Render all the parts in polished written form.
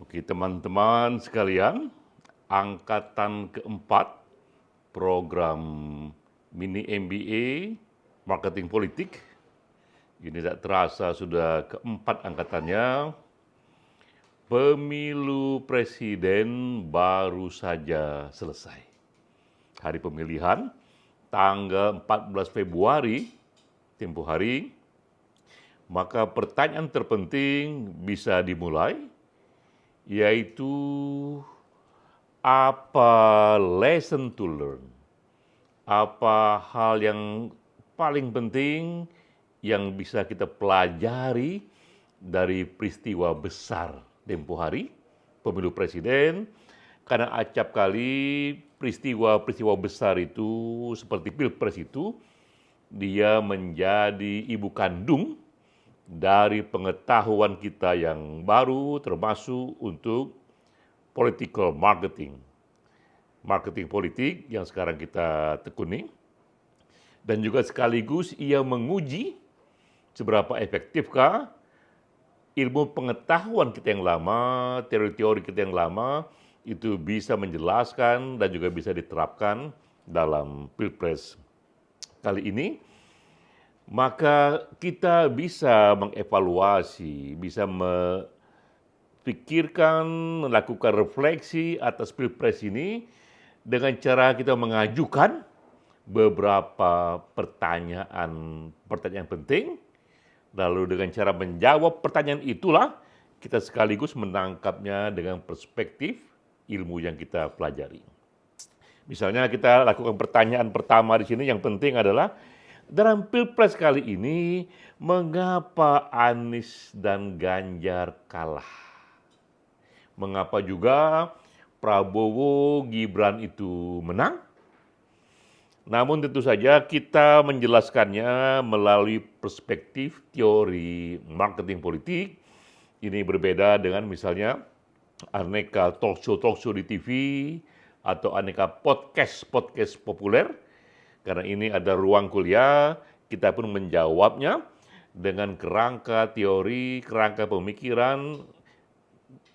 Oke, teman-teman sekalian, angkatan keempat program mini MBA Marketing Politik. Ini tidak terasa sudah keempat angkatannya. Pemilu presiden baru saja selesai. Hari pemilihan tanggal 14 Februari, tempo hari. Maka pertanyaan terpenting bisa dimulai, yaitu apa lesson to learn? Apa hal yang paling penting yang bisa kita pelajari dari peristiwa besar tempo hari, pemilu presiden, karena acap kali peristiwa-peristiwa besar itu seperti pilpres itu, dia menjadi ibu kandung dari pengetahuan kita yang baru, termasuk untuk political marketing. Marketing politik yang sekarang kita tekuni. Dan juga sekaligus ia menguji seberapa efektifkah ilmu pengetahuan kita yang lama, teori-teori kita yang lama, itu bisa menjelaskan dan juga bisa diterapkan dalam pilpres kali ini. Maka kita bisa mengevaluasi, bisa memikirkan, melakukan refleksi atas pilpres ini dengan cara kita mengajukan beberapa pertanyaan penting. Lalu dengan cara menjawab pertanyaan itulah kita sekaligus menangkapnya dengan perspektif ilmu yang kita pelajari. Misalnya kita lakukan pertanyaan pertama di sini yang penting adalah dalam pilpres kali ini mengapa Anies dan Ganjar kalah? Mengapa juga Prabowo Gibran itu menang? Namun tentu saja kita menjelaskannya melalui perspektif teori marketing politik. Ini berbeda dengan misalnya aneka talk show di TV atau aneka podcast populer. Karena ini ada ruang kuliah, kita pun menjawabnya dengan kerangka teori, kerangka pemikiran,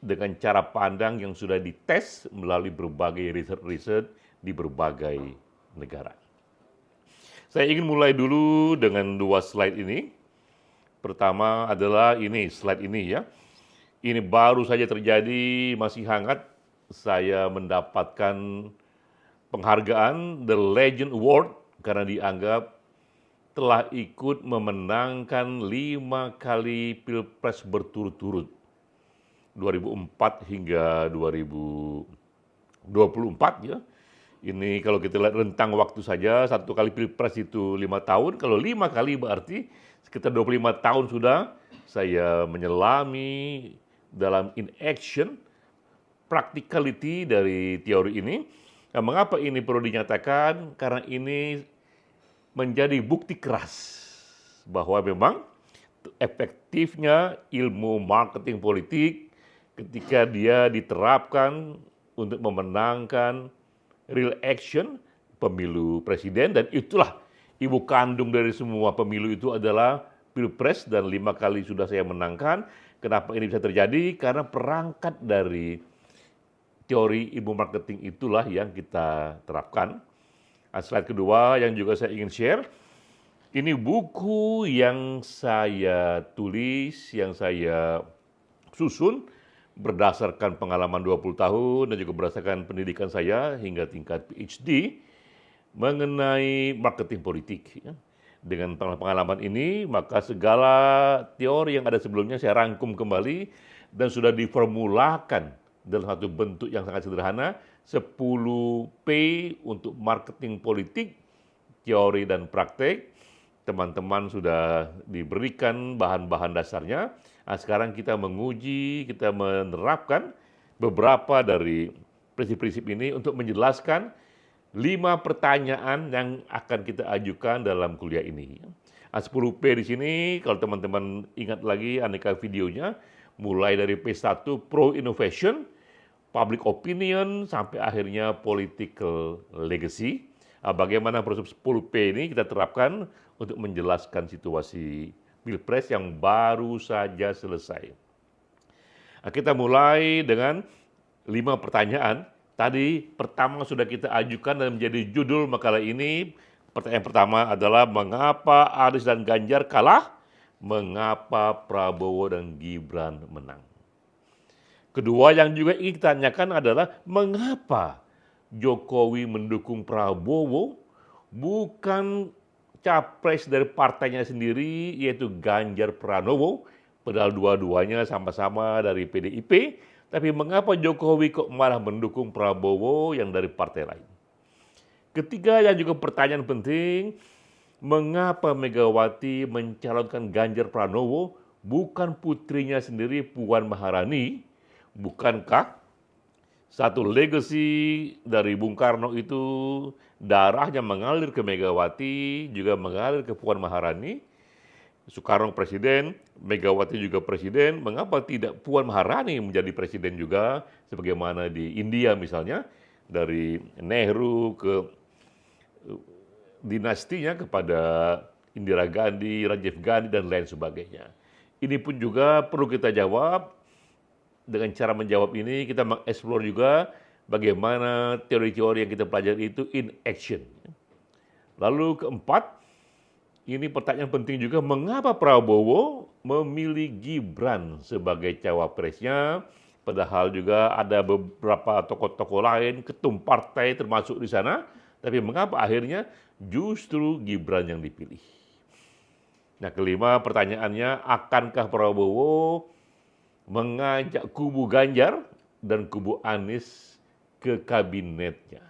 dengan cara pandang yang sudah dites melalui berbagai riset di berbagai negara. Saya ingin mulai dulu dengan dua slide ini. Pertama adalah ini, slide ini ya. Ini baru saja terjadi, masih hangat. Saya mendapatkan penghargaan The Legend Award karena dianggap telah ikut memenangkan 5 kali pilpres berturut-turut. 2004 hingga 2024 ya. Ini kalau kita lihat rentang waktu saja, satu kali pilpres itu 5 tahun, kalau 5 kali berarti sekitar 25 tahun sudah saya menyelami dalam in action, practicality dari teori ini. Nah, mengapa ini perlu dinyatakan? Karena ini menjadi bukti keras bahwa memang efektifnya ilmu marketing politik ketika dia diterapkan untuk memenangkan real action pemilu presiden, dan itulah ibu kandung dari semua pemilu itu adalah pilpres, dan 5 kali sudah saya menangkan. Kenapa ini bisa terjadi? Karena perangkat dari teori ilmu marketing itulah yang kita terapkan. Slide kedua yang juga saya ingin share, ini buku yang saya tulis, yang saya susun berdasarkan pengalaman 20 tahun dan juga berdasarkan pendidikan saya hingga tingkat PhD mengenai marketing politik. Dengan pengalaman ini, maka segala teori yang ada sebelumnya saya rangkum kembali dan sudah diformulakan dalam satu bentuk yang sangat sederhana, 10P untuk marketing politik, teori dan praktek. Teman-teman sudah diberikan bahan-bahan dasarnya. Nah, sekarang kita menguji, kita menerapkan beberapa dari prinsip-prinsip ini untuk menjelaskan 5 pertanyaan yang akan kita ajukan dalam kuliah ini. 10P di sini, kalau teman-teman ingat lagi aneka videonya, mulai dari P1 Pro Innovation, Public Opinion, sampai akhirnya Political Legacy. Bagaimana proses 10P ini kita terapkan untuk menjelaskan situasi Pilpres yang baru saja selesai. Nah, kita mulai dengan 5 pertanyaan. Tadi pertama sudah kita ajukan dan menjadi judul makalah ini. Pertanyaan pertama adalah mengapa Anies dan Ganjar kalah? Mengapa Prabowo dan Gibran menang? Kedua yang juga ingin kita tanyakan adalah mengapa Jokowi mendukung Prabowo bukan capres dari partainya sendiri yaitu Ganjar Pranowo, padahal dua-duanya sama-sama dari PDIP, tapi mengapa Jokowi kok malah mendukung Prabowo yang dari partai lain? Ketiga yang juga pertanyaan penting, mengapa Megawati mencalonkan Ganjar Pranowo bukan putrinya sendiri Puan Maharani? Bukankah satu legacy dari Bung Karno itu darahnya mengalir ke Megawati, juga mengalir ke Puan Maharani? Soekarno presiden, Megawati juga presiden, mengapa tidak Puan Maharani menjadi presiden juga, sebagaimana di India misalnya, dari Nehru ke dinastinya kepada Indira Gandhi, Rajiv Gandhi, dan lain sebagainya. Ini pun juga perlu kita jawab. Dengan cara menjawab ini, kita mengeksplor juga bagaimana teori-teori yang kita pelajari itu in action. Lalu keempat, ini pertanyaan penting juga, mengapa Prabowo memilih Gibran sebagai cawapresnya, padahal juga ada beberapa tokoh-tokoh lain, ketum partai termasuk di sana, tapi mengapa akhirnya justru Gibran yang dipilih? Nah, kelima pertanyaannya, akankah Prabowo mengajak kubu Ganjar dan kubu Anies ke kabinetnya?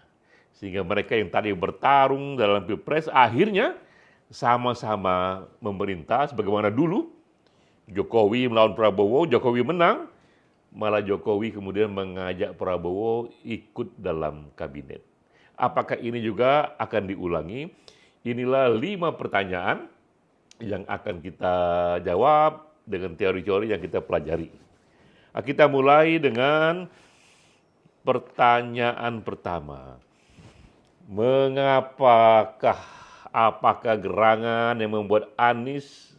Sehingga mereka yang tadi bertarung dalam Pilpres akhirnya sama-sama memerintah sebagaimana dulu. Jokowi melawan Prabowo, Jokowi menang, malah Jokowi kemudian mengajak Prabowo ikut dalam kabinet. Apakah ini juga akan diulangi? Inilah 5 pertanyaan yang akan kita jawab dengan teori-teori yang kita pelajari. Nah, kita mulai dengan pertanyaan pertama. Apakah gerangan yang membuat Anies,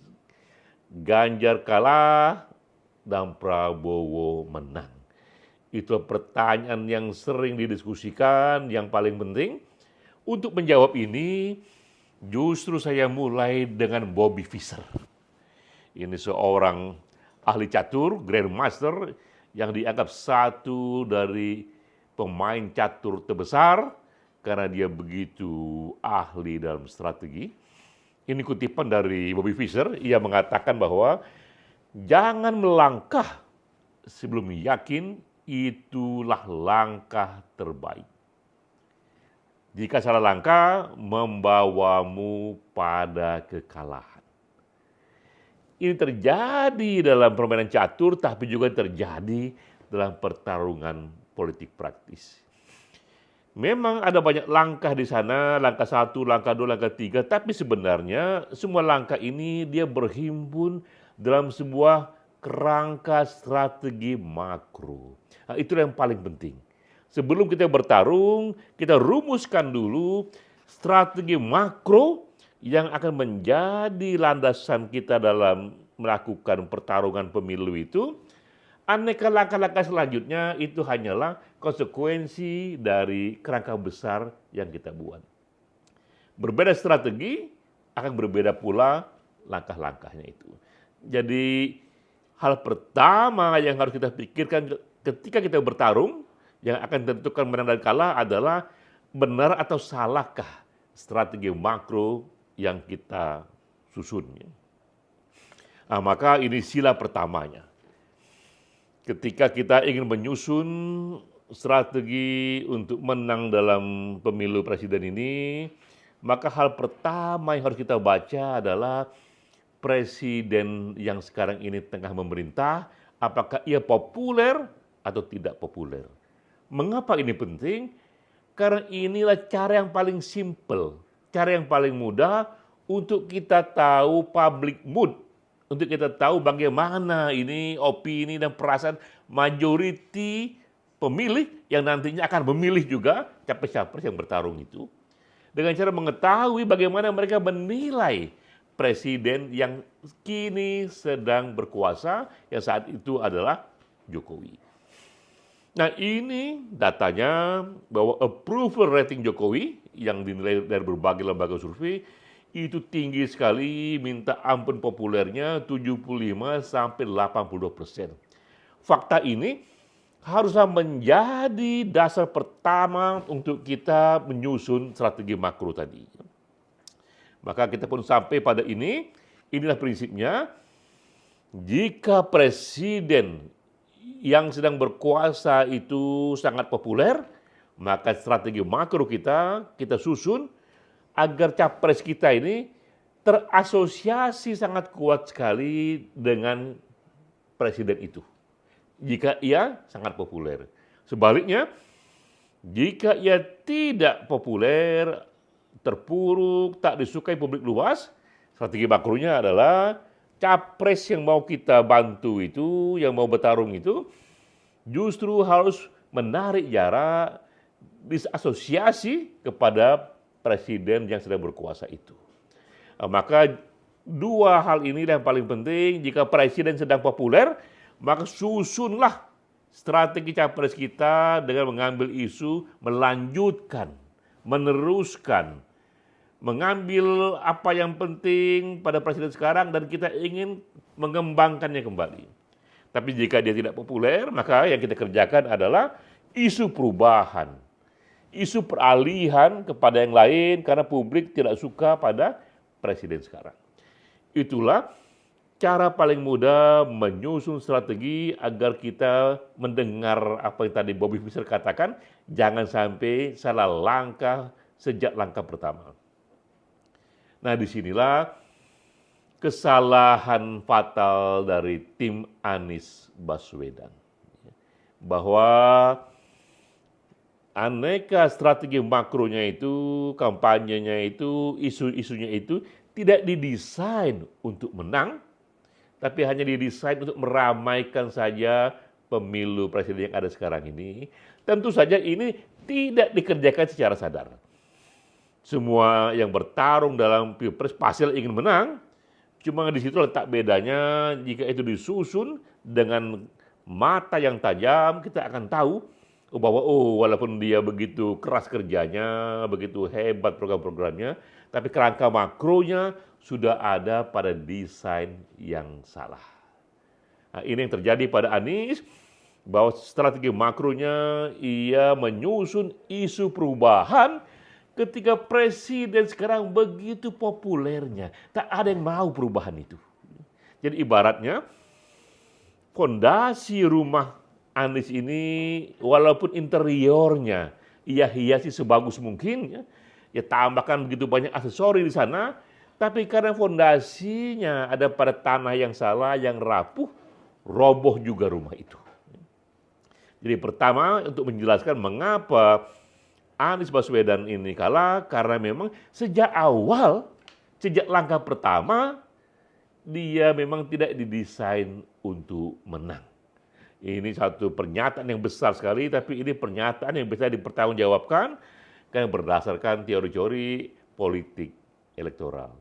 Ganjar kalah dan Prabowo menang? Itu pertanyaan yang sering didiskusikan, yang paling penting. Untuk menjawab ini, justru saya mulai dengan Bobby Fischer. Ini seorang ahli catur, grandmaster, yang dianggap satu dari pemain catur terbesar karena dia begitu ahli dalam strategi. Ini kutipan dari Bobby Fischer, ia mengatakan bahwa jangan melangkah sebelum yakin itulah langkah terbaik. Jika salah langkah, membawamu pada kekalahan. Ini terjadi dalam permainan catur, tapi juga terjadi dalam pertarungan politik praktis. Memang ada banyak langkah di sana, langkah 1, langkah 2, langkah 3, tapi sebenarnya semua langkah ini dia berhimpun dalam sebuah kerangka strategi makro. Nah, itulah yang paling penting. Sebelum kita bertarung, kita rumuskan dulu strategi makro yang akan menjadi landasan kita dalam melakukan pertarungan pemilu itu. Aneka langkah-langkah selanjutnya itu hanyalah konsekuensi dari kerangka besar yang kita buat. Berbeda strategi, akan berbeda pula langkah-langkahnya itu. Jadi hal pertama yang harus kita pikirkan ketika kita bertarung, yang akan tentukan menang dan kalah adalah benar atau salahkah strategi makro yang kita susun. Nah, maka ini sila pertamanya. Ketika kita ingin menyusun strategi untuk menang dalam pemilu presiden ini, maka hal pertama yang harus kita baca adalah presiden yang sekarang ini tengah memerintah, apakah ia populer atau tidak populer. Mengapa ini penting? Karena inilah cara yang paling simple, cara yang paling mudah untuk kita tahu public mood, untuk kita tahu bagaimana ini opini dan perasaan majority pemilih yang nantinya akan memilih juga capres-capres yang bertarung itu. Dengan cara mengetahui bagaimana mereka menilai presiden yang kini sedang berkuasa, yang saat itu adalah Jokowi. Nah ini datanya bahwa approval rating Jokowi yang dinilai dari berbagai lembaga survei itu tinggi sekali, minta ampun populernya 75-80%. Fakta ini haruslah menjadi dasar pertama untuk kita menyusun strategi makro tadi. Maka kita pun sampai pada inilah prinsipnya, jika presiden yang sedang berkuasa itu sangat populer, maka strategi makro kita susun agar capres kita ini terasosiasi sangat kuat sekali dengan presiden itu. Jika ia sangat populer. Sebaliknya, jika ia tidak populer, terpuruk, tak disukai publik luas, strategi makronya adalah capres yang mau kita bantu itu, yang mau bertarung itu, justru harus menarik jarak, disasosiasi kepada presiden yang sedang berkuasa itu. Maka dua hal ini yang paling penting. Jika presiden sedang populer, maka susunlah strategi capres kita dengan mengambil isu, melanjutkan, meneruskan, mengambil apa yang penting pada presiden sekarang dan kita ingin mengembangkannya kembali. Tapi jika dia tidak populer, maka yang kita kerjakan adalah isu perubahan, isu peralihan kepada yang lain karena publik tidak suka pada presiden sekarang. Itulah cara paling mudah menyusun strategi agar kita mendengar apa yang tadi Bobby Fischer katakan, jangan sampai salah langkah sejak langkah pertama. Nah, disinilah kesalahan fatal dari tim Anies Baswedan. Bahwa aneka strategi makronya itu, kampanyenya itu, isu-isunya itu tidak didesain untuk menang, tapi hanya didesain untuk meramaikan saja pemilu presiden yang ada sekarang ini. Tentu saja ini tidak dikerjakan secara sadar. Semua yang bertarung dalam pilpres pasti ingin menang, cuma di situ letak bedanya. Jika itu disusun dengan mata yang tajam, kita akan tahu bahwa walaupun dia begitu keras kerjanya, begitu hebat program-programnya, tapi kerangka makronya sudah ada pada desain yang salah. Nah, ini yang terjadi pada Anies, bahwa strategi makronya ia menyusun isu perubahan ketika presiden sekarang begitu populernya. Tak ada yang mau perubahan itu. Jadi ibaratnya fondasi rumah Anies ini walaupun interiornya ia hiasi sebagus mungkin, ya tambahkan begitu banyak aksesori di sana, tapi karena fondasinya ada pada tanah yang salah, yang rapuh, roboh juga rumah itu. Jadi pertama untuk menjelaskan mengapa Anies Baswedan ini kalah, karena memang sejak awal, sejak langkah pertama, dia memang tidak didesain untuk menang. Ini satu pernyataan yang besar sekali, tapi ini pernyataan yang bisa dipertanggungjawabkan karena berdasarkan teori-teori politik elektoral.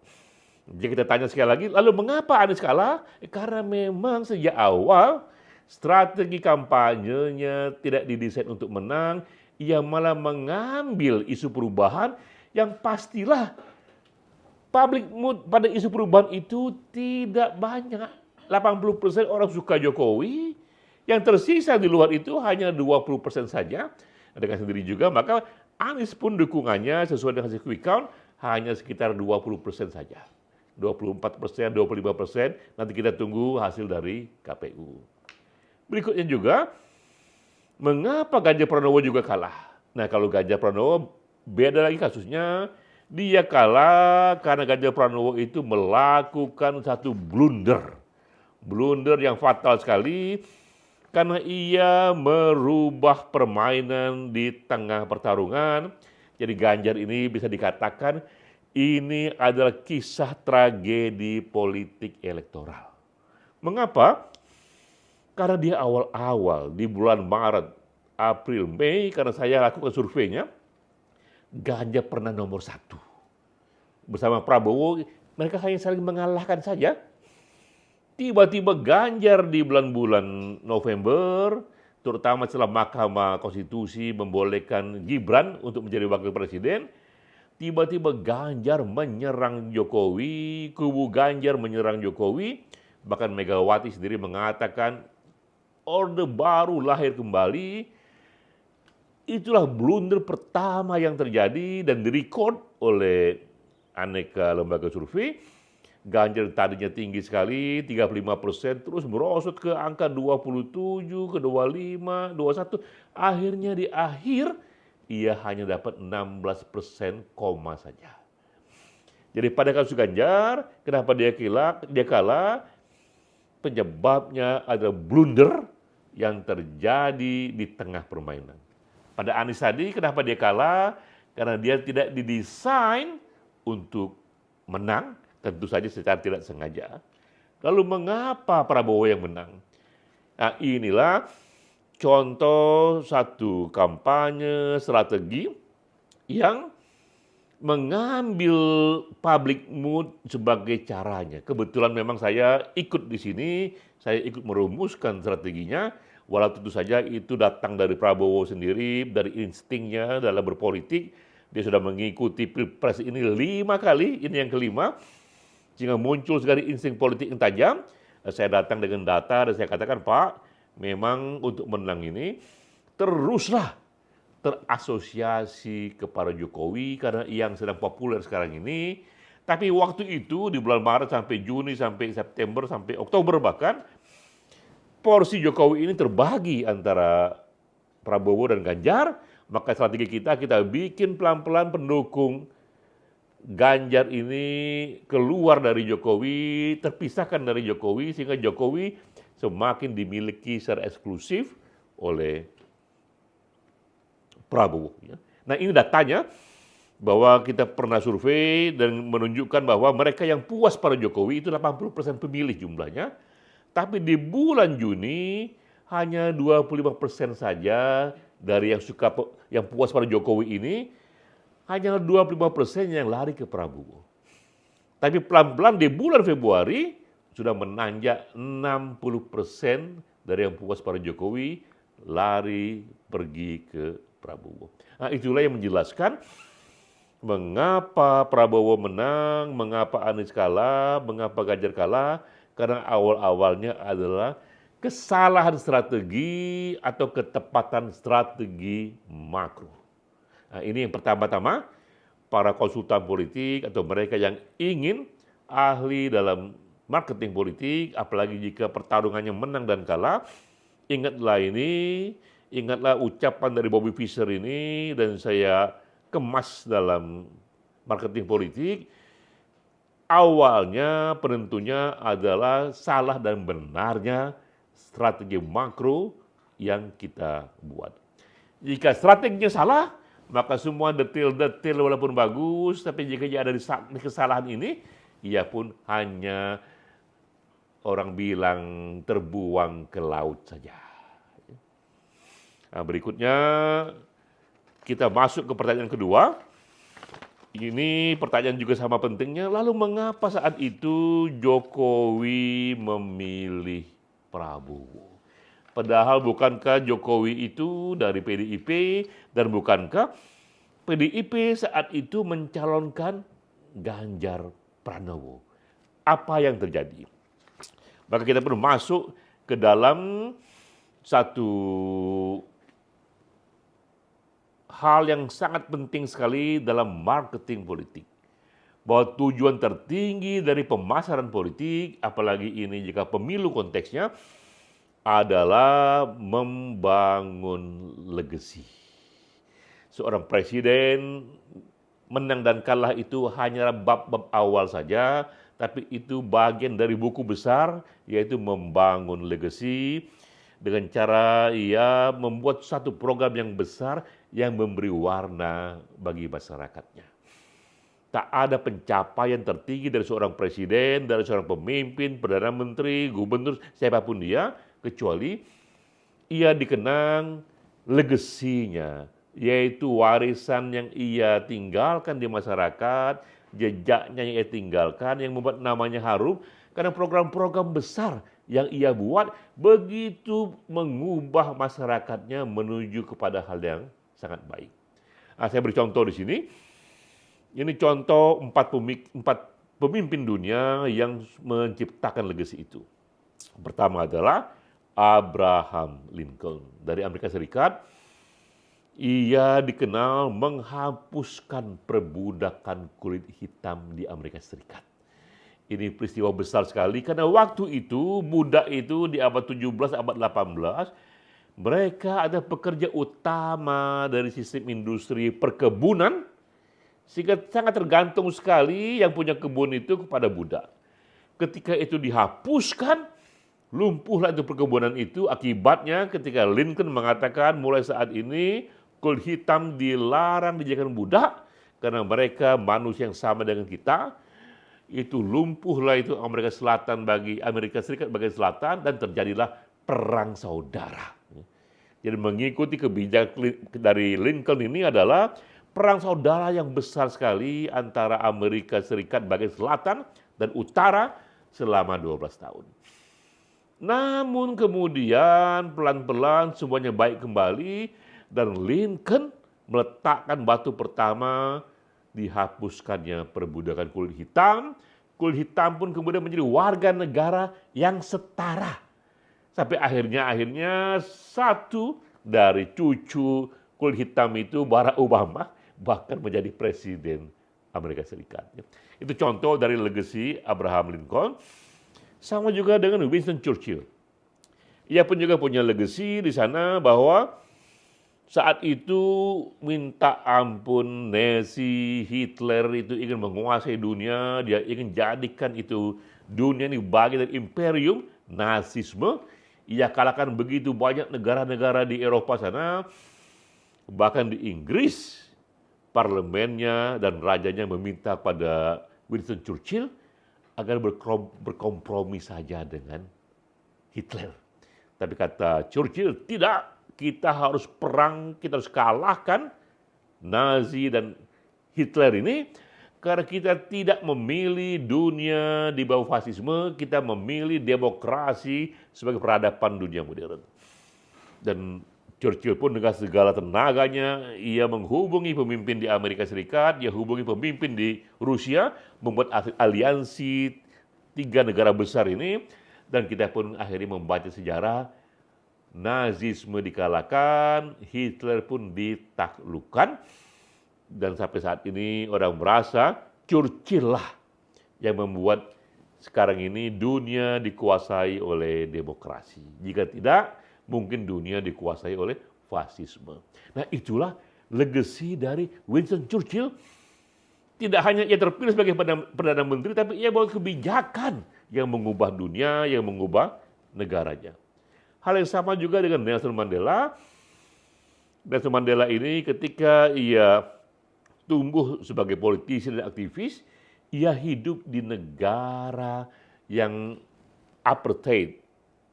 Jika kita tanya sekali lagi, lalu mengapa Anies kalah? Karena memang sejak awal strategi kampanyenya tidak didesain untuk menang, ia malah mengambil isu perubahan yang pastilah public mood pada isu perubahan itu tidak banyak. 80% orang suka Jokowi, yang tersisa di luar itu hanya 20% saja. Dengan sendiri juga, maka Anies pun dukungannya sesuai dengan hasil quick count hanya sekitar 20% saja. 24%, 25%, nanti kita tunggu hasil dari KPU. Berikutnya juga, mengapa Ganjar Pranowo juga kalah? Nah, kalau Ganjar Pranowo beda lagi kasusnya. Dia kalah karena Ganjar Pranowo itu melakukan satu blunder. Blunder yang fatal sekali karena ia merubah permainan di tengah pertarungan. Jadi Ganjar ini bisa dikatakan ini adalah kisah tragedi politik elektoral. Mengapa? Karena dia awal-awal di bulan Maret, April, Mei, karena saya lakukan surveinya, Ganjar pernah nomor 1. Bersama Prabowo, mereka hanya saling mengalahkan saja. Tiba-tiba Ganjar di bulan-bulan November, terutama setelah Mahkamah Konstitusi membolehkan Gibran untuk menjadi wakil presiden, tiba-tiba Ganjar menyerang Jokowi, kubu Ganjar menyerang Jokowi, bahkan Megawati sendiri mengatakan Orde Baru lahir kembali. Itulah blunder pertama yang terjadi dan direkod oleh aneka lembaga survei. Ganjar tadinya tinggi sekali, 35%, terus merosot ke angka 27, ke 25, 21. Akhirnya di akhir, ia hanya dapat 16% koma saja. Jadi pada kasus Ganjar, kenapa dia kalah? Penyebabnya adalah blunder yang terjadi di tengah permainan. Pada Anies tadi, kenapa dia kalah? Karena dia tidak didesain untuk menang, tentu saja secara tidak sengaja. Lalu mengapa Prabowo yang menang? Nah, inilah contoh satu kampanye strategi yang mengambil public mood sebagai caranya. Kebetulan memang saya ikut di sini, saya ikut merumuskan strateginya, walau tentu saja itu datang dari Prabowo sendiri, dari instingnya dalam berpolitik. Dia sudah mengikuti Pilpres ini 5 kali, ini yang kelima. Sehingga muncul sekali insting politik yang tajam. Saya datang dengan data dan saya katakan, Pak, memang untuk menang ini teruslah terasosiasi kepada Jokowi karena yang sedang populer sekarang ini. Tapi waktu itu di bulan Maret sampai Juni, sampai September, sampai Oktober bahkan, porsi Jokowi ini terbagi antara Prabowo dan Ganjar. Maka strategi kita bikin pelan-pelan pendukung Ganjar ini keluar dari Jokowi, terpisahkan dari Jokowi, sehingga Jokowi semakin dimiliki secara eksklusif oleh Prabowo. Nah, ini datanya bahwa kita pernah survei dan menunjukkan bahwa mereka yang puas pada Jokowi itu 80% pemilih jumlahnya, tapi di bulan Juni hanya 25% saja dari yang puas pada Jokowi ini, hanya 25% yang lari ke Prabowo. Tapi pelan-pelan di bulan Februari sudah menanjak 60% dari yang puas pada Jokowi lari pergi ke Prabowo. Nah, itulah yang menjelaskan mengapa Prabowo menang, mengapa Anies kalah, mengapa Ganjar kalah, karena awal-awalnya adalah kesalahan strategi atau ketepatan strategi makro. Nah, ini yang pertama-tama, para konsultan politik atau mereka yang ingin ahli dalam marketing politik, apalagi jika pertarungannya menang dan kalah, ingatlah ucapan dari Bobby Fischer ini, dan saya kemas dalam marketing politik. Awalnya penentunya adalah salah dan benarnya strategi makro yang kita buat. Jika strateginya salah, maka semua detail-detail walaupun bagus, tapi jika dia ada di kesalahan ini, ia pun hanya orang bilang terbuang ke laut saja. Nah, berikutnya kita masuk ke pertanyaan kedua. Ini pertanyaan juga sama pentingnya. Lalu mengapa saat itu Jokowi memilih Prabowo? Padahal bukankah Jokowi itu dari PDIP dan bukankah PDIP saat itu mencalonkan Ganjar Pranowo? Apa yang terjadi? Maka kita perlu masuk ke dalam satu hal yang sangat penting sekali dalam marketing politik. Bahwa tujuan tertinggi dari pemasaran politik, apalagi ini jika pemilu konteksnya, adalah membangun legasi. Seorang presiden menang dan kalah itu hanya bab-bab awal saja, tapi itu bagian dari buku besar, yaitu membangun legasi dengan cara ia membuat satu program yang besar yang memberi warna bagi masyarakatnya. Tak ada pencapaian tertinggi dari seorang presiden, dari seorang pemimpin, perdana menteri, gubernur, siapapun dia, kecuali ia dikenang legasinya, yaitu warisan yang ia tinggalkan di masyarakat, jejaknya yang ia tinggalkan yang membuat namanya harum karena program-program besar yang ia buat begitu mengubah masyarakatnya menuju kepada hal yang sangat baik. Saya beri contoh di sini. Ini contoh empat pemimpin dunia yang menciptakan legasi itu. Pertama adalah Abraham Lincoln dari Amerika Serikat. Ia dikenal menghapuskan perbudakan kulit hitam di Amerika Serikat. Ini peristiwa besar sekali karena waktu itu budak itu di abad 17, abad 18 mereka ada pekerja utama dari sistem industri perkebunan sehingga sangat tergantung sekali yang punya kebun itu kepada budak. Ketika itu dihapuskan, lumpuhlah itu perkebunan itu. Akibatnya ketika Lincoln mengatakan mulai saat ini kulit hitam dilarang dijadikan budak karena mereka manusia yang sama dengan kita. Itu lumpuhlah itu Amerika Selatan bagi Amerika Serikat bagian selatan dan terjadilah perang saudara. Jadi mengikuti kebijakan dari Lincoln ini adalah perang saudara yang besar sekali antara Amerika Serikat bagian selatan dan utara selama 12 tahun. Namun kemudian pelan-pelan semuanya baik kembali dan Lincoln meletakkan batu pertama dihapuskannya perbudakan kulit hitam. Kulit hitam pun kemudian menjadi warga negara yang setara. Sampai akhirnya satu dari cucu kulit hitam itu Barack Obama bahkan menjadi presiden Amerika Serikat. Itu contoh dari legasi Abraham Lincoln. Sama juga dengan Winston Churchill. Ia pun juga punya legasi di sana bahwa saat itu minta ampun Nazi, Hitler itu ingin menguasai dunia, dia ingin jadikan itu dunia ini bagian dari imperium Nazisme. Ia kalahkan begitu banyak negara-negara di Eropa sana, bahkan di Inggris. Parlemennya dan rajanya meminta pada Winston Churchill agar berkompromi saja dengan Hitler. Tapi kata Churchill, tidak, kita harus perang, kita harus kalahkan Nazi dan Hitler ini karena kita tidak memilih dunia di bawah fasisme, kita memilih demokrasi sebagai peradaban dunia modern. Dan Churchill pun dengan segala tenaganya, ia menghubungi pemimpin di Amerika Serikat, ia hubungi pemimpin di Rusia, membuat aliansi 3 negara besar ini, dan kita pun akhirnya membaca sejarah, Nazisme dikalahkan, Hitler pun ditaklukkan, dan sampai saat ini orang merasa Churchill lah yang membuat sekarang ini dunia dikuasai oleh demokrasi. Jika tidak, mungkin dunia dikuasai oleh fasisme. Nah, itulah legasi dari Winston Churchill. Tidak hanya ia terpilih sebagai Perdana Menteri, tapi ia bawa kebijakan yang mengubah dunia, yang mengubah negaranya. Hal yang sama juga dengan Nelson Mandela. Nelson Mandela ini ketika ia tumbuh sebagai politisi dan aktivis, ia hidup di negara yang apartheid,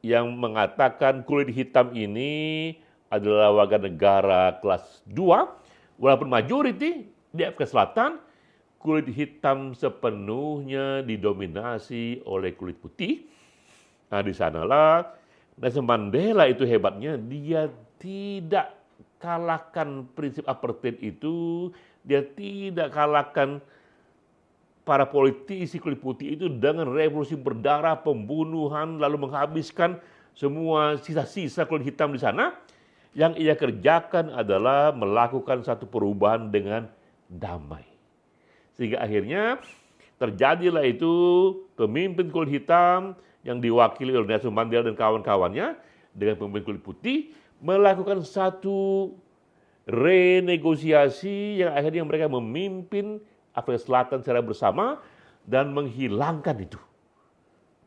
yang mengatakan kulit hitam ini adalah warga negara kelas 2, walaupun majority di Afrika Selatan, kulit hitam sepenuhnya didominasi oleh kulit putih. Nah, di sanalah Nelson Mandela itu hebatnya, dia tidak kalahkan prinsip apartheid itu, dia tidak kalahkan para politisi kulit putih itu dengan revolusi berdarah, pembunuhan, lalu menghabiskan semua sisa-sisa kulit hitam di sana. Yang ia kerjakan adalah melakukan satu perubahan dengan damai. Sehingga akhirnya terjadilah itu pemimpin kulit hitam yang diwakili oleh Nelson Mandela dan kawan-kawannya dengan pemimpin kulit putih melakukan satu renegosiasi yang akhirnya mereka memimpin Afrika Selatan secara bersama dan menghilangkan itu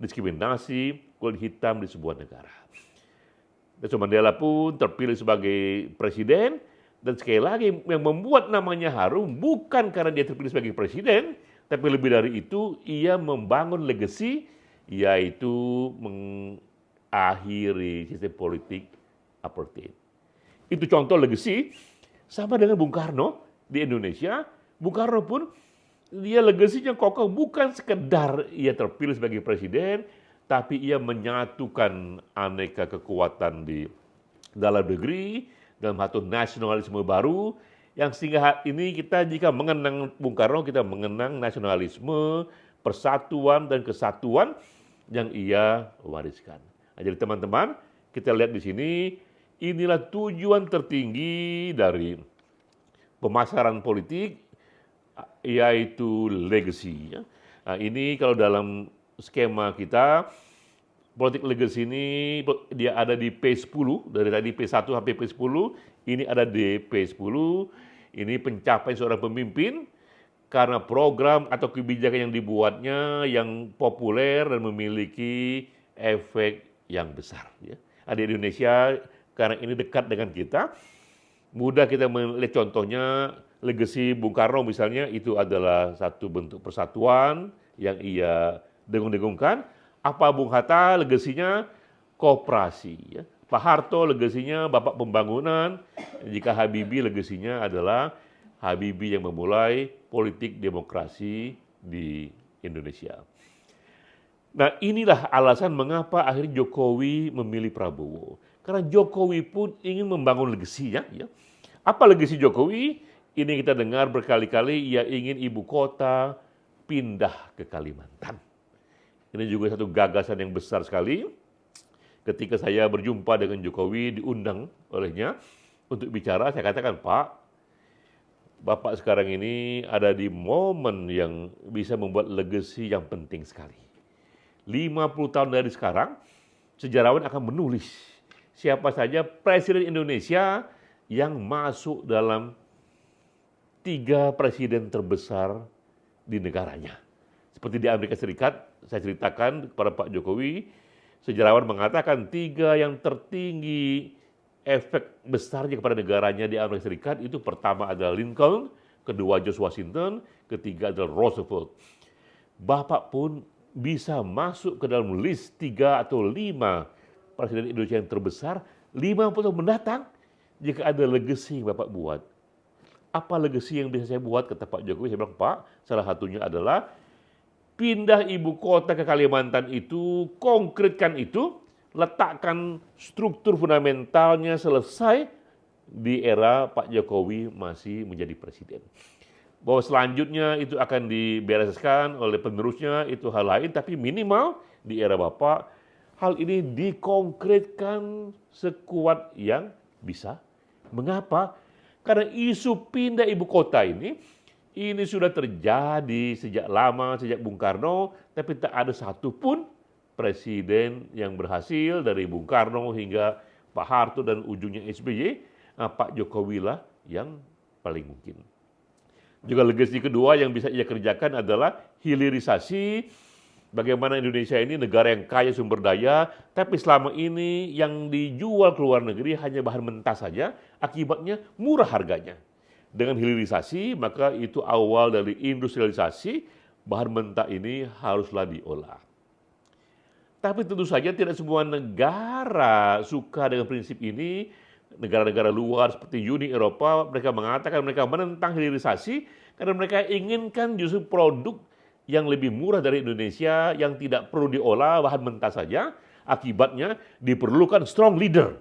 diskriminasi kulit hitam di sebuah negara. Nelson Mandela pun terpilih sebagai presiden dan sekali lagi yang membuat namanya harum bukan karena dia terpilih sebagai presiden, tapi lebih dari itu ia membangun legasi yaitu mengakhiri sistem politik apartheid. Itu contoh legasi. Sama dengan Bung Karno di Indonesia. Bung Karno pun dia legasinya kokoh bukan sekedar ia terpilih sebagai presiden, tapi ia menyatukan aneka kekuatan di dalam negeri dalam satu nasionalisme baru yang sehingga hari ini kita jika mengenang Bung Karno, kita mengenang nasionalisme, persatuan dan kesatuan yang ia wariskan. Nah, jadi teman-teman, kita lihat di sini, inilah tujuan tertinggi dari pemasaran politik, yaitu legacy. Nah, ini kalau dalam skema kita, politik legacy ini dia ada di P10, dari tadi P1 sampai P10, ini ada di P10, ini pencapaian seorang pemimpin karena program atau kebijakan yang dibuatnya yang populer dan memiliki efek yang besar. Ya. Nah, di Indonesia, karena ini dekat dengan kita, mudah kita melihat contohnya, legasi Bung Karno misalnya itu adalah satu bentuk persatuan yang ia dengung-dengungkan. Apa Bung Hatta legasinya? Koperasi. Ya. Pak Harto legasinya Bapak Pembangunan. Jika Habibie legasinya adalah Habibie yang memulai politik demokrasi di Indonesia. Nah, inilah alasan mengapa akhirnya Jokowi memilih Prabowo. Karena Jokowi pun ingin membangun legasinya. Ya. Apa legasi Jokowi? Ini kita dengar berkali-kali, ia ingin ibu kota pindah ke Kalimantan. Ini juga satu gagasan yang besar sekali. Ketika saya berjumpa dengan Jokowi, diundang olehnya untuk bicara, saya katakan, Pak, Bapak sekarang ini ada di momen yang bisa membuat legasi yang penting sekali. 50 tahun dari sekarang, sejarawan akan menulis siapa saja presiden Indonesia yang masuk dalam 3 presiden terbesar di negaranya. Seperti di Amerika Serikat, saya ceritakan kepada Pak Jokowi, sejarawan mengatakan 3 yang tertinggi efek besarnya kepada negaranya di Amerika Serikat itu pertama adalah Lincoln, kedua George Washington, ketiga adalah Roosevelt. Bapak pun bisa masuk ke dalam list 3 atau 5 presiden Indonesia yang terbesar 50 tahun mendatang jika ada legasi yang Bapak buat. Apa legasi yang bisa saya buat, kata Pak Jokowi. Saya bilang, Pak, salah satunya adalah pindah ibu kota ke Kalimantan itu, konkretkan itu, letakkan struktur fundamentalnya selesai di era Pak Jokowi masih menjadi presiden. Bahwa selanjutnya itu akan dibereskan oleh penerusnya, itu hal lain, tapi minimal di era Bapak, hal ini dikonkretkan sekuat yang bisa. Mengapa? Karena isu pindah ibu kota ini sudah terjadi sejak lama, sejak Bung Karno, tapi tak ada satupun presiden yang berhasil dari Bung Karno hingga Pak Harto dan ujungnya SBY, Pak Jokowi lah yang paling mungkin. Juga legasi kedua yang bisa ia kerjakan adalah hilirisasi. Bagaimana Indonesia ini negara yang kaya sumber daya, tapi selama ini yang dijual ke luar negeri hanya bahan mentah saja, akibatnya murah harganya. Dengan hilirisasi, maka itu awal dari industrialisasi, bahan mentah ini haruslah diolah. Tapi tentu saja tidak semua negara suka dengan prinsip ini. Negara-negara luar seperti Uni Eropa, mereka mengatakan mereka menentang hilirisasi karena mereka inginkan justru produk yang lebih murah dari Indonesia, yang tidak perlu diolah, bahan mentah saja. Akibatnya diperlukan strong leader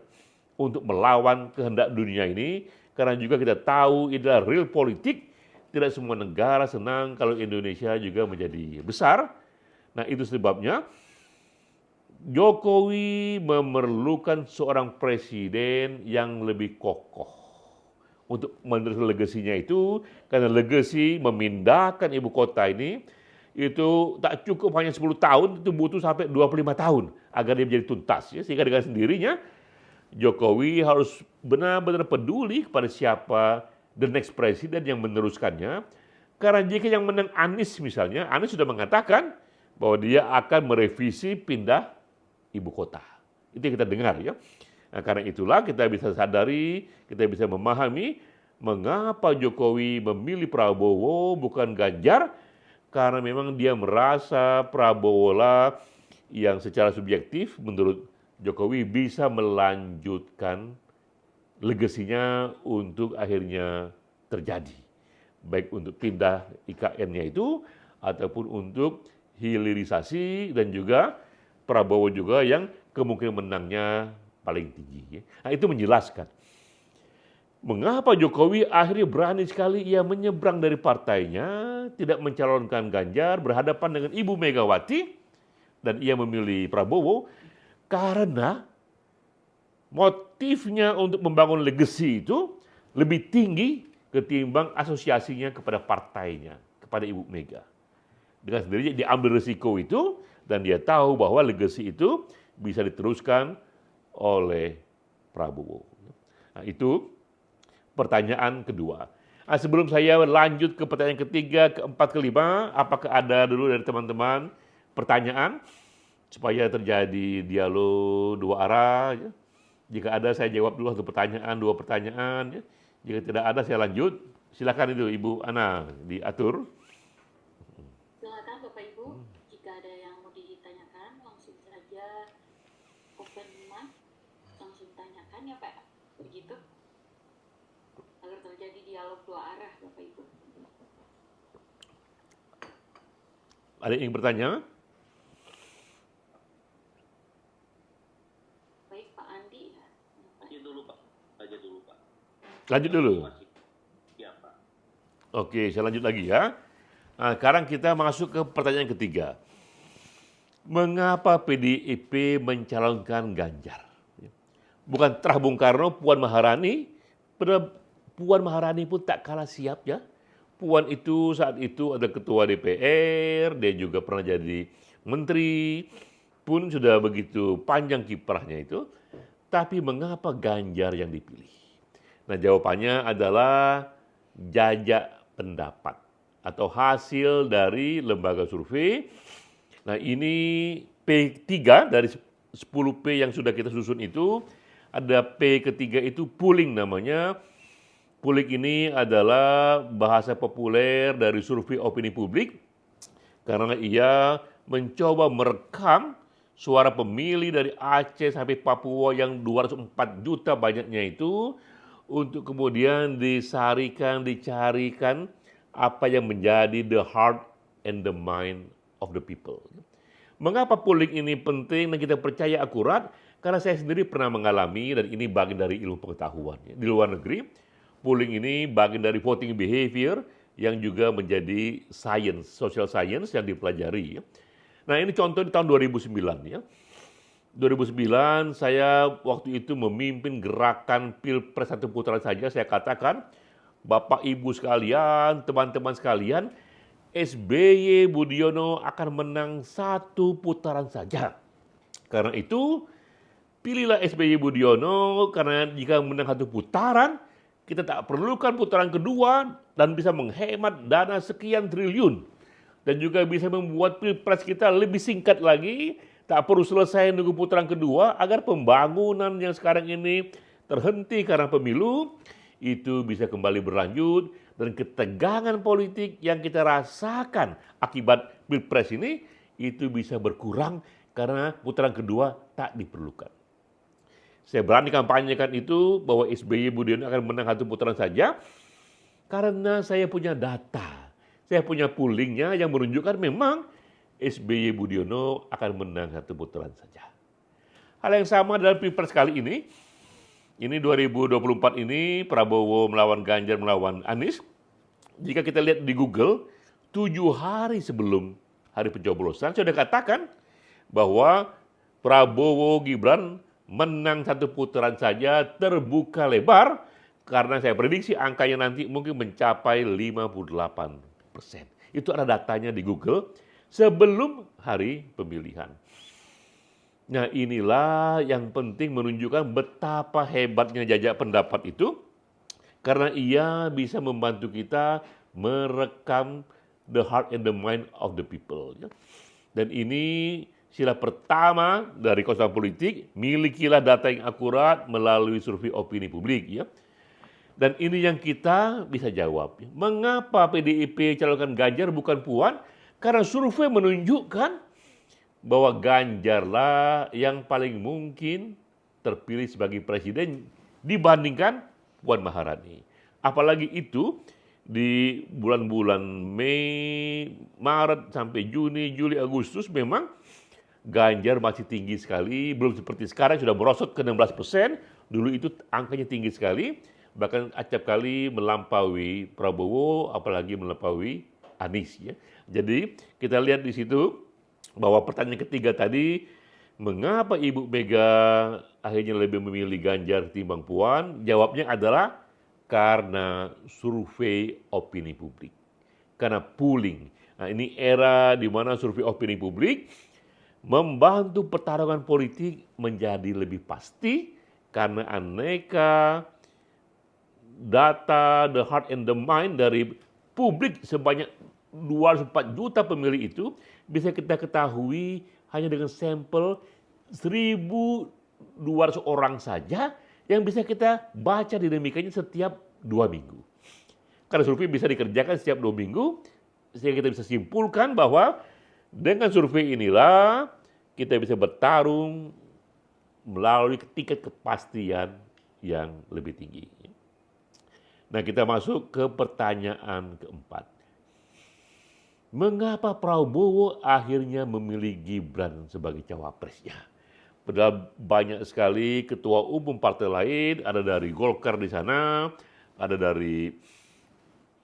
untuk melawan kehendak dunia ini. Karena juga kita tahu ini adalah real politik. Tidak semua negara senang kalau Indonesia juga menjadi besar. Nah, itu sebabnya Jokowi memerlukan seorang presiden yang lebih kokoh untuk meneruskan legasinya itu. Karena legasi memindahkan ibu kota ini itu tak cukup hanya 10 tahun, itu butuh sampai 25 tahun agar dia menjadi tuntas. Ya. Sehingga dengan sendirinya Jokowi harus benar-benar peduli kepada siapa the next presiden yang meneruskannya. Karena jika yang menang Anies misalnya, Anies sudah mengatakan bahwa dia akan merevisi pindah ibu kota. Itu yang kita dengar ya. Nah, karena itulah kita bisa sadari, kita bisa memahami mengapa Jokowi memilih Prabowo bukan Ganjar. Karena memang dia merasa Prabowo lah yang secara subjektif menurut Jokowi bisa melanjutkan legasinya untuk akhirnya terjadi. baik untuk pindah IKN-nya itu ataupun untuk hilirisasi, dan juga Prabowo juga yang kemungkinan menangnya paling tinggi. Nah, itu menjelaskan mengapa Jokowi akhirnya berani sekali ia menyeberang dari partainya, tidak mencalonkan Ganjar, berhadapan dengan Ibu Megawati, dan ia memilih Prabowo karena motifnya untuk membangun legacy itu lebih tinggi ketimbang asosiasinya kepada partainya, kepada Ibu Mega. Dengan sendirinya dia ambil risiko itu, dan dia tahu bahwa legacy itu bisa diteruskan oleh Prabowo. Nah, itu pertanyaan kedua. Nah, sebelum saya lanjut ke pertanyaan ketiga, keempat, kelima, apakah ada dulu dari teman-teman pertanyaan supaya terjadi dialog dua arah? Ya. Jika ada saya jawab dulu satu pertanyaan, dua pertanyaan. Ya. Jika tidak ada saya lanjut. Silakan itu Ibu Ana diatur. Silakan Bapak Ibu, jika ada yang mau ditanyakan langsung saja open mic, langsung tanyakan ya Pak. Begitu. Agar terjadi dialog dua arah Bapak Ibu. Ada yang ingin bertanya? Baik Pak Andi. Lanjut dulu Pak. Lanjut dulu. Ya Pak. Oke, saya lanjut lagi ya. Nah, sekarang kita masuk ke pertanyaan ketiga. Mengapa PDIP mencalonkan Ganjar? Bukan terah Bung Karno, Puan Maharani. Puan Maharani pun tak kalah siap ya. Puan itu saat itu ada ketua DPR, dia juga pernah jadi menteri, pun sudah begitu panjang kiprahnya itu. Tapi mengapa Ganjar yang dipilih? Nah, jawabannya adalah jajak pendapat atau hasil dari lembaga survei. Nah, ini P3 dari 10P yang sudah kita susun itu, ada P ketiga itu polling namanya. Polling ini adalah bahasa populer dari survei opini publik karena ia mencoba merekam suara pemilih dari Aceh sampai Papua yang 204 juta banyaknya itu, untuk kemudian dicarikan apa yang menjadi the heart and the mind of the people. Mengapa polling ini penting dan kita percaya akurat? Karena saya sendiri pernah mengalami, dan ini bagian dari ilmu pengetahuan. Di luar negeri, polling ini bagian dari voting behavior yang juga menjadi science, social science yang dipelajari. Nah, ini contoh di tahun 2009 ya. 2009 saya waktu itu memimpin gerakan Pilpres satu putaran saja. Saya katakan, Bapak Ibu sekalian, teman-teman sekalian, SBY Budiono akan menang satu putaran saja. Karena itu, pilihlah SBY Budiono, karena jika menang satu putaran, kita tak perlukan putaran kedua dan bisa menghemat dana sekian triliun. Dan juga bisa membuat Pilpres kita lebih singkat lagi, tak perlu selesai nunggu putaran kedua, agar pembangunan yang sekarang ini terhenti karena pemilu, itu bisa kembali berlanjut, dan ketegangan politik yang kita rasakan akibat Pilpres ini, itu bisa berkurang karena putaran kedua tak diperlukan. Saya berani kampanyekan itu bahwa SBY Budiono akan menang satu putaran saja, karena saya punya data, saya punya pollingnya yang menunjukkan memang SBY Budiono akan menang satu putaran saja. Hal yang sama dalam Pilpres kali ini 2024 ini Prabowo melawan Ganjar melawan Anies. Jika kita lihat di Google, 7 hari sebelum hari pencoblosan, saya sudah katakan bahwa Prabowo Gibran menang satu putaran saja terbuka lebar, karena saya prediksi angkanya nanti mungkin mencapai 58%. Itu ada datanya di Google sebelum hari pemilihan. Nah, inilah yang penting menunjukkan betapa hebatnya jajak pendapat itu, karena ia bisa membantu kita merekam the heart and the mind of the people. Dan ini sila pertama dari konsultan politik, milikilah data yang akurat melalui survei opini publik. Ya. Dan ini yang kita bisa jawab. Mengapa PDIP calonkan Ganjar bukan Puan? Karena survei menunjukkan bahwa Ganjarlah yang paling mungkin terpilih sebagai presiden dibandingkan Puan Maharani. Apalagi itu, di bulan-bulan Mei, Maret sampai Juni, Juli, Agustus memang Ganjar masih tinggi sekali, belum seperti sekarang sudah merosot ke 16%. Dulu itu angkanya tinggi sekali, bahkan acap kali melampaui Prabowo, apalagi melampaui Anies ya. Jadi kita lihat di situ bahwa pertanyaan ketiga tadi, mengapa Ibu Mega akhirnya lebih memilih Ganjar ketimbang Puan? Jawabnya adalah karena survei opini publik, karena polling. Nah, ini era di mana survei opini publik membantu pertarungan politik menjadi lebih pasti karena aneka data, the heart and the mind dari publik sebanyak 204 juta pemilih itu bisa kita ketahui hanya dengan sampel 1.200 orang saja yang bisa kita baca dinamikanya setiap 2 minggu. Karena survei bisa dikerjakan setiap 2 minggu, sehingga kita bisa simpulkan bahwa dengan survei inilah kita bisa bertarung melalui tingkat kepastian yang lebih tinggi. Nah, kita masuk ke pertanyaan keempat. Mengapa Prabowo akhirnya memilih Gibran sebagai cawapresnya? Padahal banyak sekali ketua umum partai lain, ada dari Golkar di sana, ada dari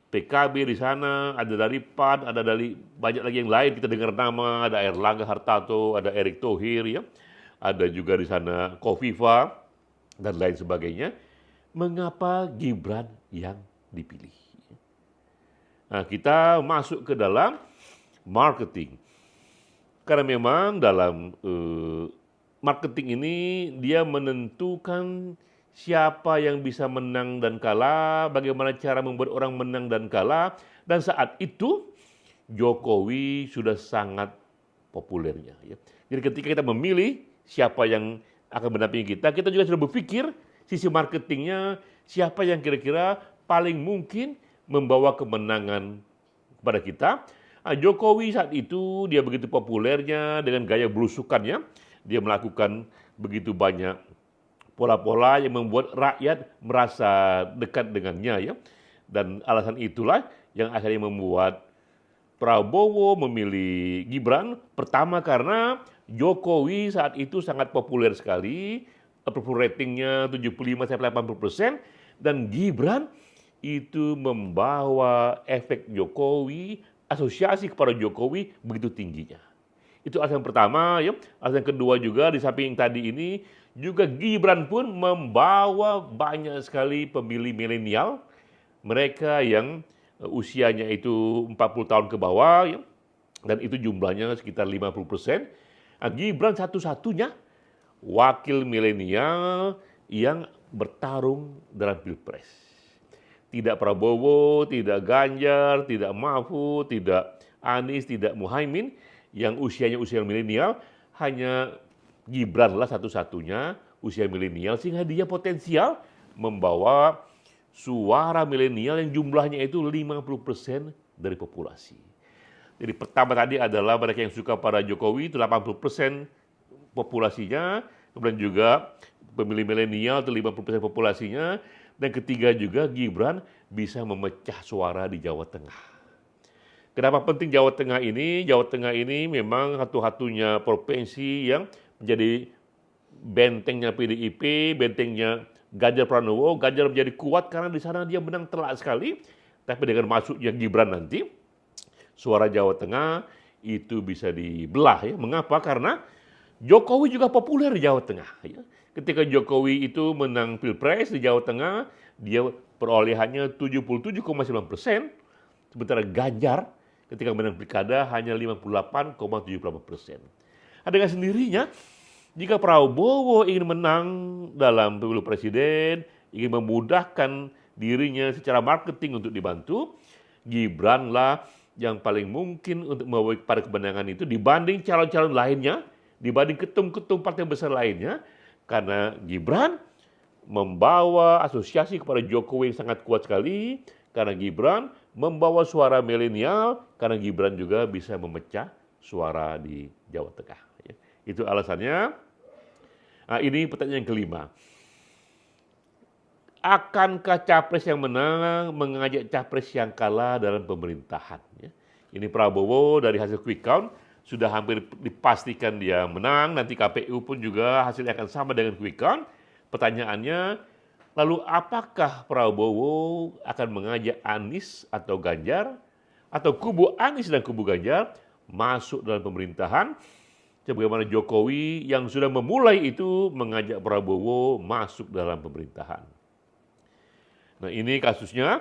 PKB di sana, ada dari PAN, ada dari banyak lagi yang lain. Kita dengar nama, ada Erlangga Hartarto, ada Erick Thohir, ya, ada juga di sana Kofifa dan lain sebagainya. Mengapa Gibran yang dipilih? Nah, kita masuk ke dalam marketing. Karena memang dalam marketing ini dia menentukan siapa yang bisa menang dan kalah, bagaimana cara membuat orang menang dan kalah, dan saat itu Jokowi sudah sangat populernya. Ya. Jadi ketika kita memilih siapa yang akan mendampingi kita juga sudah berpikir sisi marketingnya, siapa yang kira-kira paling mungkin membawa kemenangan kepada kita. Nah, Jokowi saat itu dia begitu populernya dengan gaya belusukannya, dia melakukan begitu banyak pola-pola yang membuat rakyat merasa dekat dengannya ya. Dan alasan itulah yang akhirnya membuat Prabowo memilih Gibran. Pertama karena Jokowi saat itu sangat populer sekali, approval ratingnya 75-80%, dan Gibran itu membawa efek Jokowi, asosiasi kepada Jokowi begitu tingginya. Itu alasan pertama ya. Alasan kedua juga di samping tadi ini juga Gibran pun membawa banyak sekali pemilih milenial, mereka yang usianya itu 40 tahun ke bawah, ya, dan itu jumlahnya sekitar 50%. Nah, Gibran satu-satunya wakil milenial yang bertarung dalam Pilpres. Tidak Prabowo, tidak Ganjar, tidak Mahfud, tidak Anies, tidak Muhaimin, yang usianya usia milenial, hanya Gibranlah satu-satunya usia milenial, sehingga dia potensial membawa suara milenial yang jumlahnya itu 50% dari populasi. Jadi pertama tadi adalah mereka yang suka pada Jokowi, itu 80% populasinya, kemudian juga pemilih milenial itu 50% populasinya, dan ketiga juga Gibran bisa memecah suara di Jawa Tengah. Kenapa penting Jawa Tengah ini? Jawa Tengah ini memang satu-satunya provinsi yang menjadi bentengnya PDIP, bentengnya Ganjar Pranowo. Ganjar menjadi kuat karena di sana dia menang telak sekali. Tapi dengan masuknya Gibran nanti, suara Jawa Tengah itu bisa dibelah. Ya. Mengapa? Karena Jokowi juga populer di Jawa Tengah. Ya. Ketika Jokowi itu menang Pilpres di Jawa Tengah, dia perolehannya 77,9%. Sementara Ganjar ketika menang Pilkada hanya 58,78%. Dengan sendirinya, jika Prabowo ingin menang dalam pemilu presiden, ingin memudahkan dirinya secara marketing untuk dibantu, Gibranlah yang paling mungkin untuk membawa pada kemenangan itu dibanding calon-calon lainnya, dibanding ketum-ketum partai besar lainnya, karena Gibran membawa asosiasi kepada Jokowi yang sangat kuat sekali, karena Gibran membawa suara milenial, karena Gibran juga bisa memecah suara di Jawa Tengah. Itu alasannya. Nah, ini pertanyaan yang kelima. akankah capres yang menang mengajak capres yang kalah dalam pemerintahan? Ya. Ini Prabowo dari hasil quick count sudah hampir dipastikan dia menang, nanti KPU pun juga hasilnya akan sama dengan quick count. Pertanyaannya, lalu apakah Prabowo akan mengajak Anies atau Ganjar, atau kubu Anies dan kubu Ganjar masuk dalam pemerintahan, sebagaimana Jokowi yang sudah memulai itu mengajak Prabowo masuk dalam pemerintahan. Nah ini kasusnya,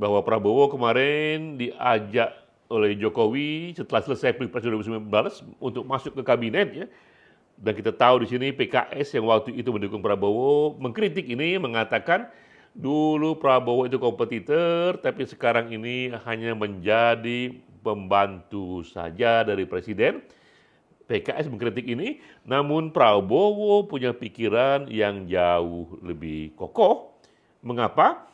bahwa Prabowo kemarin diajak oleh Jokowi setelah selesai Pilpres 2019 untuk masuk ke kabinet ya. Dan kita tahu di sini PKS yang waktu itu mendukung Prabowo mengkritik ini, mengatakan dulu Prabowo itu kompetitor, tapi sekarang ini hanya menjadi pembantu saja dari presiden. PKS mengkritik ini, namun Prabowo punya pikiran yang jauh lebih kokoh. Mengapa?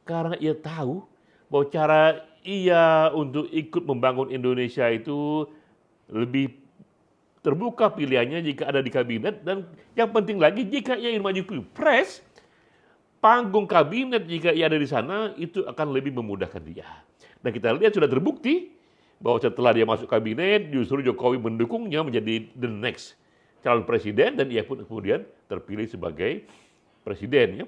Karena ia tahu bahwa cara ia untuk ikut membangun Indonesia itu lebih terbuka pilihannya jika ada di kabinet, dan yang penting lagi jika ia ingin maju Pilpres, panggung kabinet jika ia ada di sana itu akan lebih memudahkan dia. Dan kita lihat sudah terbukti bahwa setelah dia masuk kabinet justru Jokowi mendukungnya menjadi the next calon presiden, dan ia pun kemudian terpilih sebagai presiden ya.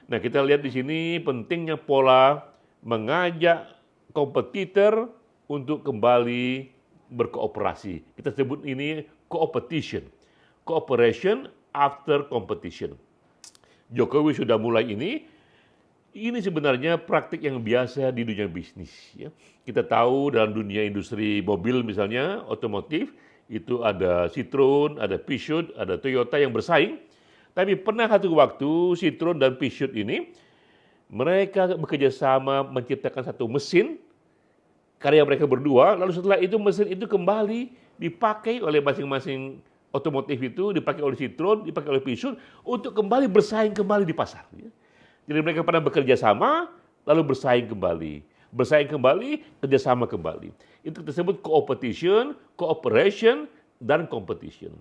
Nah, kita lihat di sini pentingnya pola mengajak kompetitor untuk kembali berkooperasi. Kita sebut ini co-opetition. Cooperation after competition. Jokowi sudah mulai ini sebenarnya praktik yang biasa di dunia bisnis. Ya. Kita tahu dalam dunia industri mobil misalnya, otomotif, itu ada Citroen, ada Peugeot, ada Toyota yang bersaing. Tapi pernah satu waktu Citroen dan Peugeot ini, mereka bekerja sama menciptakan satu mesin, karya mereka berdua, lalu setelah itu mesin itu kembali dipakai oleh masing-masing otomotif itu, dipakai oleh Citroen, dipakai oleh Peugeot, untuk kembali bersaing kembali di pasar. Jadi mereka pernah bekerja sama, lalu bersaing kembali, kerjasama kembali. Itu disebut competition, cooperation, dan competition.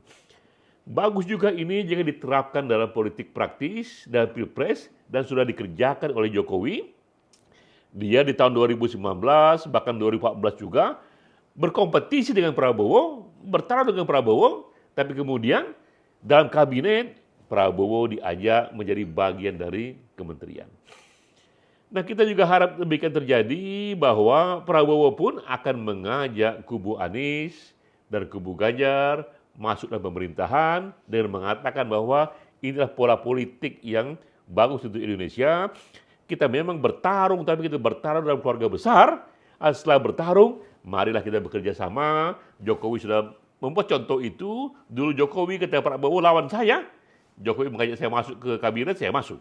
Bagus juga ini jika diterapkan dalam politik praktis dan Pilpres, dan sudah dikerjakan oleh Jokowi. Dia di tahun 2019, bahkan 2014 juga, berkompetisi dengan Prabowo, bertarung dengan Prabowo, tapi kemudian dalam kabinet, Prabowo diajak menjadi bagian dari kementerian. Nah, kita juga harap demikian terjadi, bahwa Prabowo pun akan mengajak kubu Anies dan kubu Ganjar masuk dalam pemerintahan dengan mengatakan bahwa inilah pola politik yang bagus untuk Indonesia. Kita memang bertarung, tapi kita bertarung dalam keluarga besar. Setelah bertarung, marilah kita bekerja sama. Jokowi sudah membuat contoh itu. Dulu Jokowi kata Prabowo, lawan saya. Jokowi mengajak saya masuk ke kabinet, saya masuk.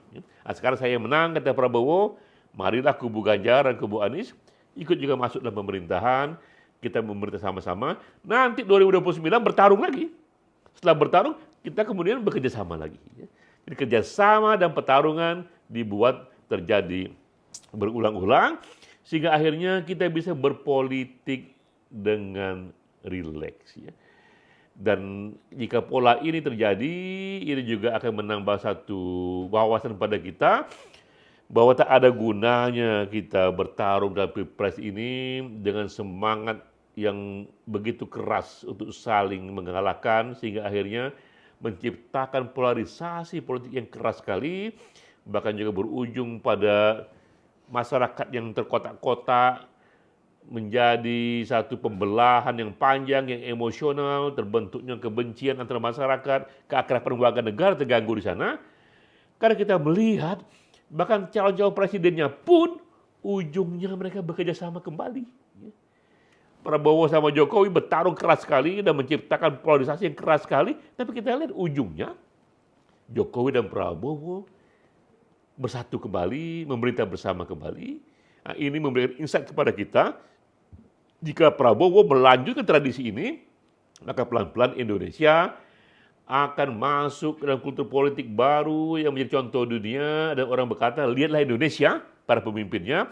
Sekarang saya menang, kata Prabowo, marilah kubu Ganjar dan kubu Anies ikut juga masuk dalam pemerintahan. Kita memerintah sama-sama. Nanti 2029 bertarung lagi. Setelah bertarung, kita kemudian bekerja sama lagi. Jadi kerjasama dan pertarungan dibuat terjadi berulang-ulang, sehingga akhirnya kita bisa berpolitik dengan rileks. Ya. Dan jika pola ini terjadi, ini juga akan menambah satu wawasan pada kita, bahwa tak ada gunanya kita bertarung dalam Pilpres ini dengan semangat yang begitu keras untuk saling mengalahkan, sehingga akhirnya menciptakan polarisasi politik yang keras sekali, bahkan juga berujung pada masyarakat yang terkotak-kotak, menjadi satu pembelahan yang panjang, yang emosional, terbentuknya kebencian antara masyarakat, keakraban warga negara terganggu di sana. Karena kita melihat bahkan calon-calon presidennya pun ujungnya mereka bekerja sama kembali. Prabowo sama Jokowi bertarung keras sekali dan menciptakan polarisasi yang keras sekali, tapi kita lihat ujungnya Jokowi dan Prabowo bersatu kembali, memerintah bersama kembali. Nah, ini memberikan insight kepada kita, jika Prabowo melanjutkan tradisi ini, maka pelan-pelan Indonesia akan masuk dalam kultur politik baru yang menjadi contoh dunia, dan orang berkata, lihatlah Indonesia, para pemimpinnya,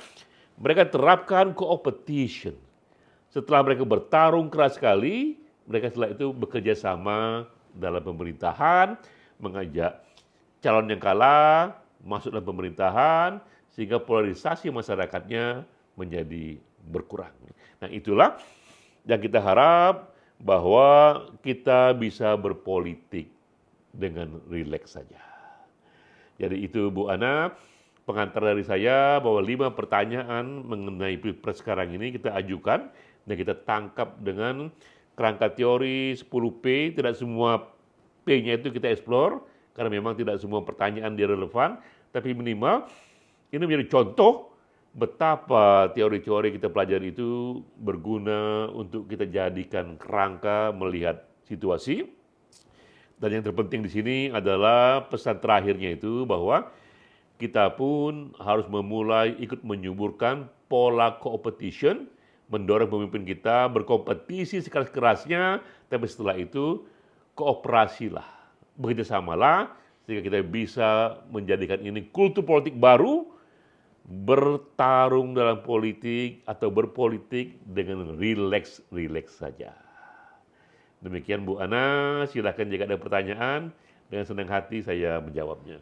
mereka terapkan competition. Setelah mereka bertarung keras sekali, mereka setelah itu bekerja sama dalam pemerintahan, mengajak calon yang kalah masuk dalam pemerintahan, sehingga polarisasi masyarakatnya menjadi berkurang. Nah, itulah yang kita harap, bahwa kita bisa berpolitik dengan rileks saja. Jadi itu Bu Ana, pengantar dari saya bahwa 5 pertanyaan mengenai Pilpres sekarang ini kita ajukan dan kita tangkap dengan kerangka teori 10P, tidak semua P-nya itu kita explore, karena memang tidak semua pertanyaan dia relevan, tapi minimal ini menjadi contoh betapa teori-teori kita pelajari itu berguna untuk kita jadikan kerangka melihat situasi. Dan yang terpenting di sini adalah pesan terakhirnya itu bahwa kita pun harus memulai ikut menyuburkan pola competition, mendorong pemimpin kita berkompetisi sekeras-kerasnya, tapi setelah itu kooperasilah, bekerjasamalah, sehingga kita bisa menjadikan ini kultur politik baru, bertarung dalam politik atau berpolitik dengan rileks saja. Demikian Bu Ana, silakan jika ada pertanyaan, dengan senang hati saya menjawabnya.